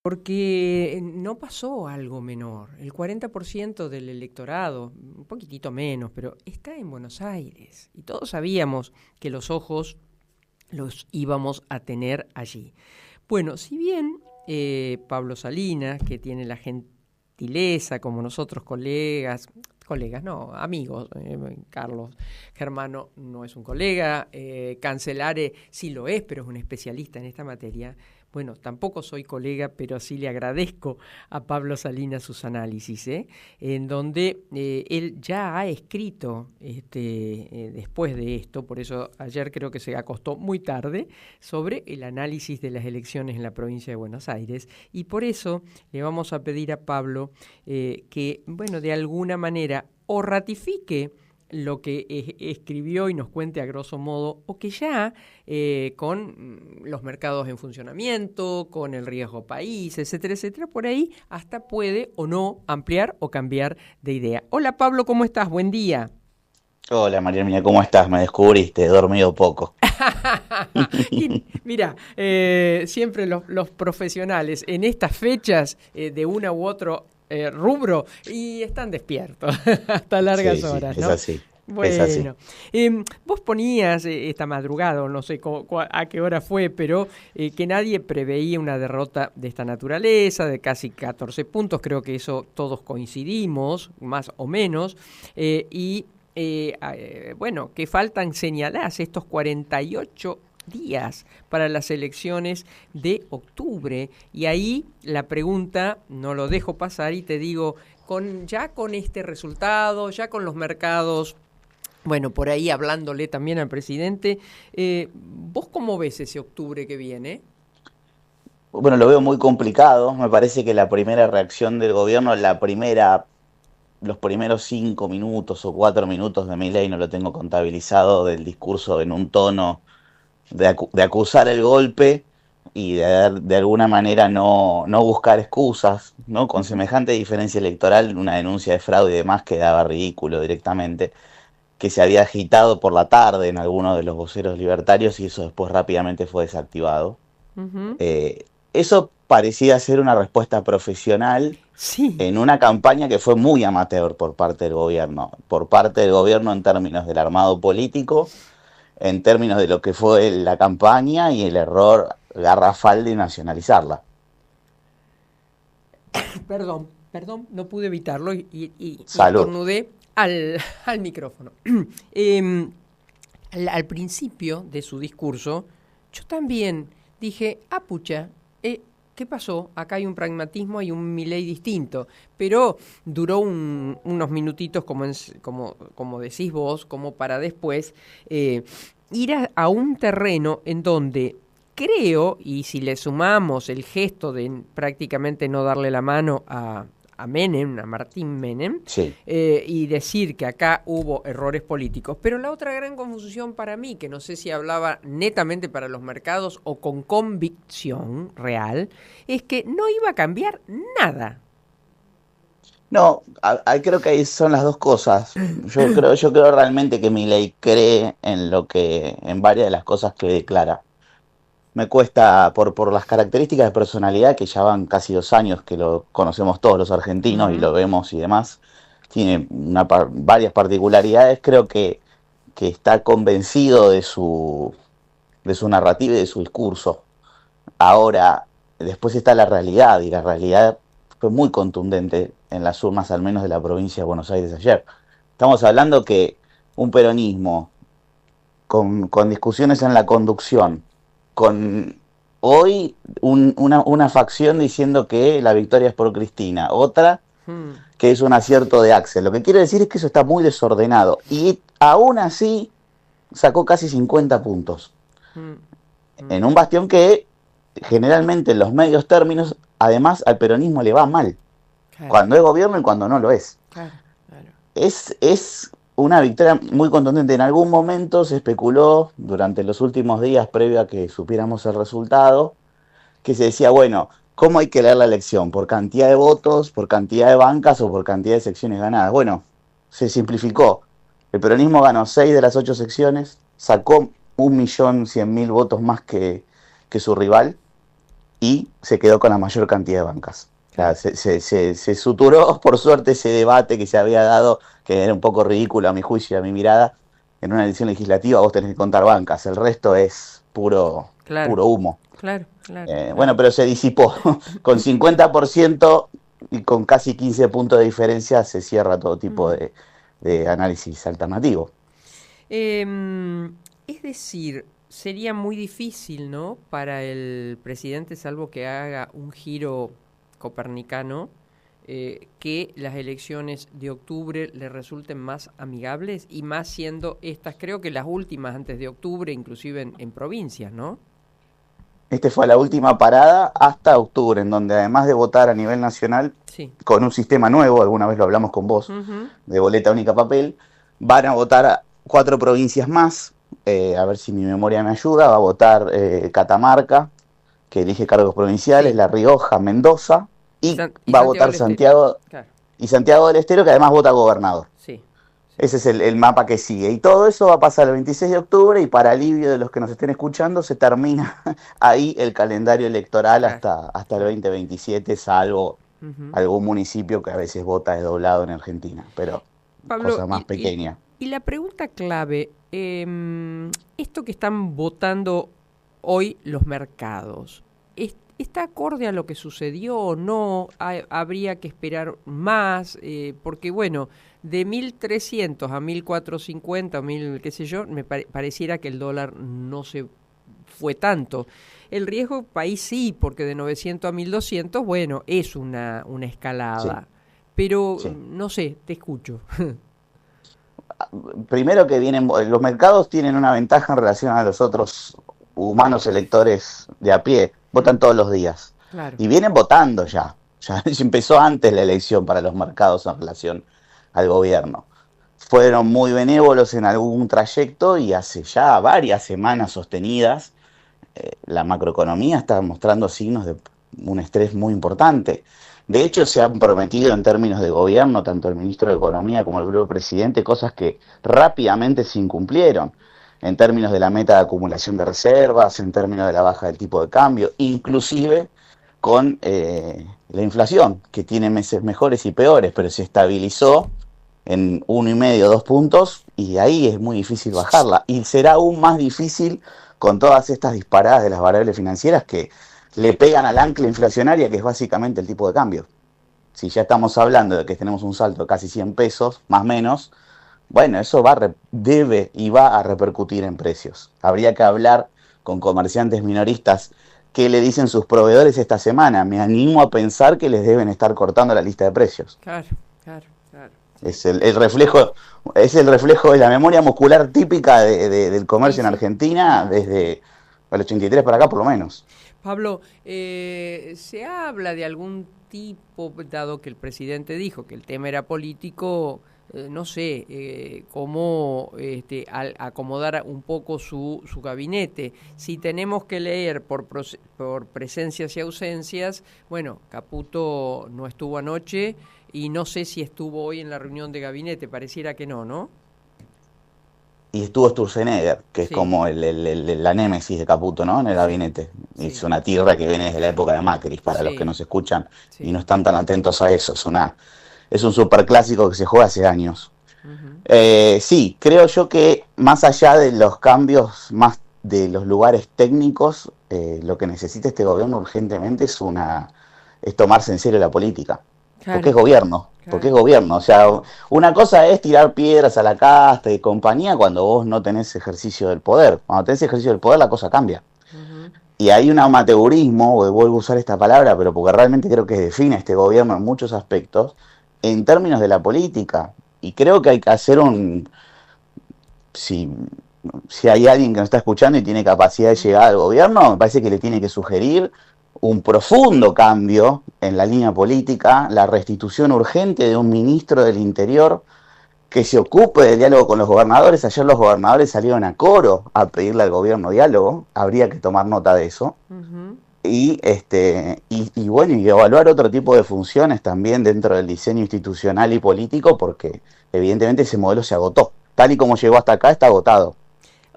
Porque no pasó algo menor. El 40% del electorado, un poquitito menos, pero está en Buenos Aires. Y todos sabíamos que los ojos los íbamos a tener allí. Bueno, si bien Pablo Salinas, que tiene la gentileza, como nosotros colegas no, amigos, Carlos Germano no es un colega, Cancelare sí lo es, pero es un especialista en esta materia. Bueno, tampoco soy colega, pero sí le agradezco a Pablo Salinas sus análisis, en donde él ya ha escrito después de esto, por eso ayer creo que se acostó muy tarde, sobre el análisis de las elecciones en la provincia de Buenos Aires, y por eso le vamos a pedir a Pablo que, bueno, de alguna manera o ratifique lo que escribió y nos cuente a grosso modo, o que ya con los mercados en funcionamiento, con el riesgo país, etcétera, etcétera, por ahí hasta puede o no ampliar o cambiar de idea. Hola Pablo, ¿cómo estás? Buen día. Hola María Mía, ¿cómo estás? Me descubriste, he dormido poco. Y mira, siempre los profesionales en estas fechas de una u otro rubro y están despiertos hasta largas Sí, sí, horas, es ¿no? así, es así. Bueno, vos ponías esta madrugada, o no sé a qué hora fue, pero que nadie preveía una derrota de esta naturaleza, de casi 14 puntos, creo que eso todos coincidimos, más o menos, bueno, que faltan, señalás, estos 48 días para las elecciones de octubre. Y ahí la pregunta, no lo dejo pasar y te digo, ya con este resultado, ya con los mercados, bueno, por ahí hablándole también al presidente, ¿vos cómo ves ese octubre que viene? Bueno, lo veo muy complicado. Me parece que la primera reacción del gobierno, los primeros 5 minutos o 4 minutos de Milei, no lo tengo contabilizado, del discurso en un tono de acusar el golpe y de alguna manera no buscar excusas, ¿no? Con Ujú. semejante diferencia electoral, una denuncia de fraude y demás quedaba ridículo directamente, que se había agitado por la tarde en alguno de los voceros libertarios y eso después rápidamente fue desactivado. Ujú. Eso parecía ser una respuesta profesional Sí. en una campaña que fue muy amateur por parte del gobierno en términos del armado político, en términos de lo que fue la campaña y el error garrafal de nacionalizarla. Perdón, no pude evitarlo y Salud. estornudé al micrófono. Em, al principio de su discurso, yo también dije, pucha, ¿qué pasó? Acá hay un pragmatismo, hay un Milei distinto, pero duró unos minutitos, como decís vos, como para después ir a un terreno en donde creo, y si le sumamos el gesto de prácticamente no darle la mano a Menem, a Martín Menem, Sí. y decir que acá hubo errores políticos. Pero la otra gran confusión para mí, que no sé si hablaba netamente para los mercados o con convicción real, es que no iba a cambiar nada. No, creo que ahí son las dos cosas. Yo creo realmente que Milei cree en varias de las cosas que declara. Me cuesta, por las características de personalidad, que ya van casi 2 años que lo conocemos todos los argentinos y Ujú. lo vemos y demás, tiene varias particularidades, creo que está convencido de su narrativa y de su discurso. Ahora, después está la realidad, y la realidad fue muy contundente en las urnas, al menos de la provincia de Buenos Aires ayer. Estamos hablando que un peronismo con discusiones en la conducción, con hoy una facción diciendo que la victoria es por Cristina, otra Mm. que es un acierto de Axel. Lo que quiere decir es que eso está muy desordenado y aún así sacó casi 50 puntos Mm. en Mm. un bastión que generalmente en los medios términos, además al peronismo le va mal, Claro, cuando es gobierno y cuando no lo es. claro, claro. Es una victoria muy contundente. En algún momento se especuló durante los últimos días, previo a que supiéramos el resultado, que se decía, bueno, ¿cómo hay que leer la elección? ¿Por cantidad de votos, por cantidad de bancas o por cantidad de secciones ganadas? Bueno, se simplificó. El peronismo ganó 6 de las 8 secciones, sacó 1.100.000 votos más que su rival y se quedó con la mayor cantidad de bancas. O sea, se suturó, por suerte, ese debate que se había dado, que era un poco ridículo a mi juicio y a mi mirada. En una elección legislativa vos tenés que contar bancas, el resto es Claro, puro humo. claro, claro, claro. Bueno, pero se disipó. Con 50% y con casi 15 puntos de diferencia se cierra todo tipo de análisis alternativo. Es decir, sería muy difícil, ¿no? Para el presidente, salvo que haga un giro copernicano, que las elecciones de octubre le resulten más amigables y más siendo estas, creo que las últimas antes de octubre, inclusive en provincias, ¿no? Este fue la última parada hasta octubre, en donde además de votar a nivel nacional, Sí. con un sistema nuevo, alguna vez lo hablamos con vos, de boleta única papel, van a votar a 4 provincias más, a ver si mi memoria me ayuda, va a votar Catamarca, que elige cargos provinciales, Sí. La Rioja, Mendoza, y Y va a Santiago votar del Estero. Santiago Claro, y Santiago del Estero, que además vota gobernador. sí. Ese es el mapa que sigue. Y todo eso va a pasar el 26 de octubre y para alivio de los que nos estén escuchando, se termina ahí el calendario electoral Claro. hasta el 2027, salvo algún municipio que a veces vota desdoblado en Argentina, pero Pablo, cosa más pequeña. y la pregunta clave, esto que están votando hoy los mercados, ¿está acorde a lo que sucedió o no? ¿Habría que esperar más? Porque bueno, de 1.300 a 1.450, 1.000, qué sé yo, me pareciera que el dólar no se fue tanto. El riesgo país sí, porque de 900 a 1.200, bueno, es una escalada. Sí, Pero, sí. no sé, te escucho. Primero que los mercados tienen una ventaja en relación a los otros humanos electores de a pie, votan todos los días. Claro. Y vienen votando ya empezó antes la elección para los mercados en relación al gobierno. Fueron muy benévolos en algún trayecto y hace ya varias semanas sostenidas la macroeconomía está mostrando signos de un estrés muy importante. De hecho, se han prometido en términos de gobierno, tanto el ministro de Economía como el propio presidente, cosas que rápidamente se incumplieron, en términos de la meta de acumulación de reservas, en términos de la baja del tipo de cambio, inclusive con la inflación, que tiene meses mejores y peores, pero se estabilizó en 1,5, 2 puntos, y ahí es muy difícil bajarla. Y será aún más difícil con todas estas disparadas de las variables financieras que le pegan al ancla inflacionaria, que es básicamente el tipo de cambio. Si ya estamos hablando de que tenemos un salto de casi 100 pesos, más o menos, bueno, eso debe y va a repercutir en precios. Habría que hablar con comerciantes minoristas qué le dicen sus proveedores esta semana. Me animo a pensar que les deben estar cortando la lista de precios. Claro, claro, claro. Sí. Es el reflejo de la memoria muscular típica del comercio en Argentina desde el 83 para acá por lo menos. Pablo, ¿se habla de algún tipo, dado que el presidente dijo que el tema era político, no sé, cómo acomodar un poco su gabinete? Si tenemos que leer por presencias y ausencias, bueno, Caputo no estuvo anoche y no sé si estuvo hoy en la reunión de gabinete, pareciera que no, ¿no? Y estuvo Sturzenegger, que es Sí. como la némesis de Caputo, ¿no? En el gabinete. Sí. Es una tierra que viene desde la época de Macri, para Sí. los que nos escuchan Sí. y no están tan atentos a eso. Es un superclásico que se juega hace años. Sí, creo yo que más allá de los cambios más de los lugares técnicos, lo que necesita este gobierno urgentemente es tomarse en serio la política. Claro. Porque es gobierno, porque es gobierno. O sea, una cosa es tirar piedras a la casta y compañía cuando vos no tenés ejercicio del poder. Cuando tenés ejercicio del poder la cosa cambia. Y hay un amateurismo, vuelvo a usar esta palabra, pero porque realmente creo que define este gobierno en muchos aspectos, en términos de la política. Y creo que hay que hacer si hay alguien que nos está escuchando y tiene capacidad de llegar al gobierno, me parece que le tiene que sugerir un profundo cambio en la línea política, la restitución urgente de un ministro del Interior que se ocupe del diálogo con los gobernadores. Ayer los gobernadores salieron a coro a pedirle al gobierno diálogo, habría que tomar nota de eso. Y bueno, y evaluar otro tipo de funciones también dentro del diseño institucional y político, porque evidentemente ese modelo se agotó. Tal y como llegó hasta acá, está agotado.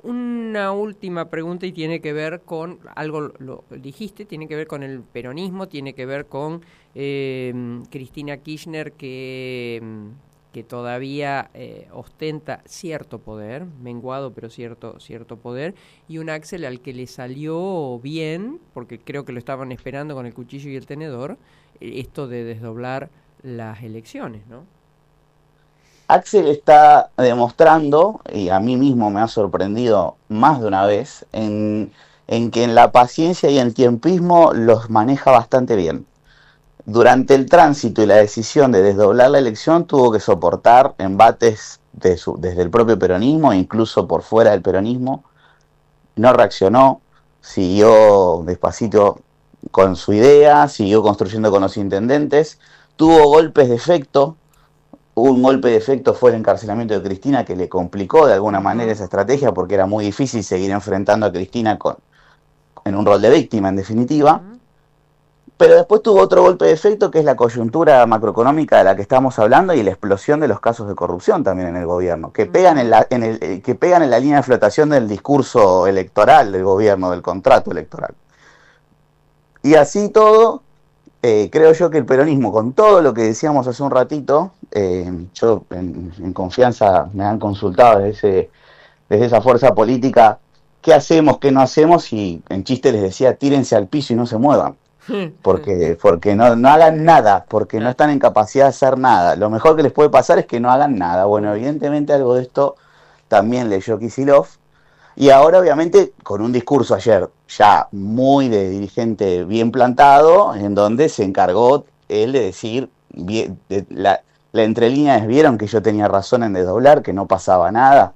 Una última pregunta y tiene que ver con, algo lo dijiste, tiene que ver con el peronismo, tiene que ver con Cristina Kirchner que todavía ostenta cierto poder, menguado pero cierto poder, y un Axel al que le salió bien, porque creo que lo estaban esperando con el cuchillo y el tenedor, esto de desdoblar las elecciones, ¿no? Axel está demostrando, y a mí mismo me ha sorprendido más de una vez, en que en la paciencia y el tiempismo los maneja bastante bien. Durante el tránsito y la decisión de desdoblar la elección tuvo que soportar embates desde el propio peronismo e incluso por fuera del peronismo. No reaccionó, siguió despacito con su idea, siguió construyendo con los intendentes, tuvo golpes de efecto. Un golpe de efecto fue el encarcelamiento de Cristina, que le complicó de alguna manera esa estrategia porque era muy difícil seguir enfrentando a Cristina en un rol de víctima, en definitiva. Pero después tuvo otro golpe de efecto, que es la coyuntura macroeconómica de la que estamos hablando y la explosión de los casos de corrupción también en el gobierno, que pegan que pegan en la línea de flotación del discurso electoral del gobierno, del contrato electoral. Y así todo, creo yo que el peronismo, con todo lo que decíamos hace un ratito, yo en confianza me han consultado desde esa fuerza política, qué hacemos, qué no hacemos, y en chiste les decía, tírense al piso y no se muevan. Porque no hagan nada, porque no están en capacidad de hacer nada. Lo mejor que les puede pasar es que no hagan nada. Bueno, evidentemente algo de esto también leyó Kicillof. Y ahora, obviamente, con un discurso ayer ya muy de dirigente bien plantado, en donde se encargó él de decir, la entrelínea es, vieron que yo tenía razón en desdoblar, que no pasaba nada.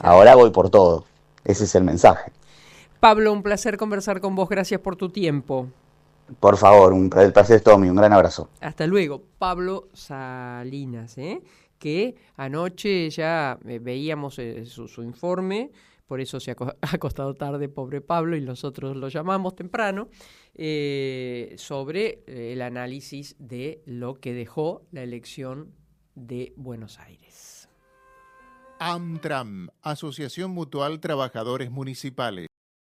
Ahora voy por todo. Ese es el mensaje. Pablo, un placer conversar con vos. Gracias por tu tiempo. Por favor, el placer es todo mío. Un gran abrazo. Hasta luego. Pablo Salinas, que anoche ya veíamos su informe, por eso se ha acostado tarde, pobre Pablo, y nosotros lo llamamos temprano, sobre el análisis de lo que dejó la elección de Buenos Aires. AMTRAM, Asociación Mutual Trabajadores Municipales.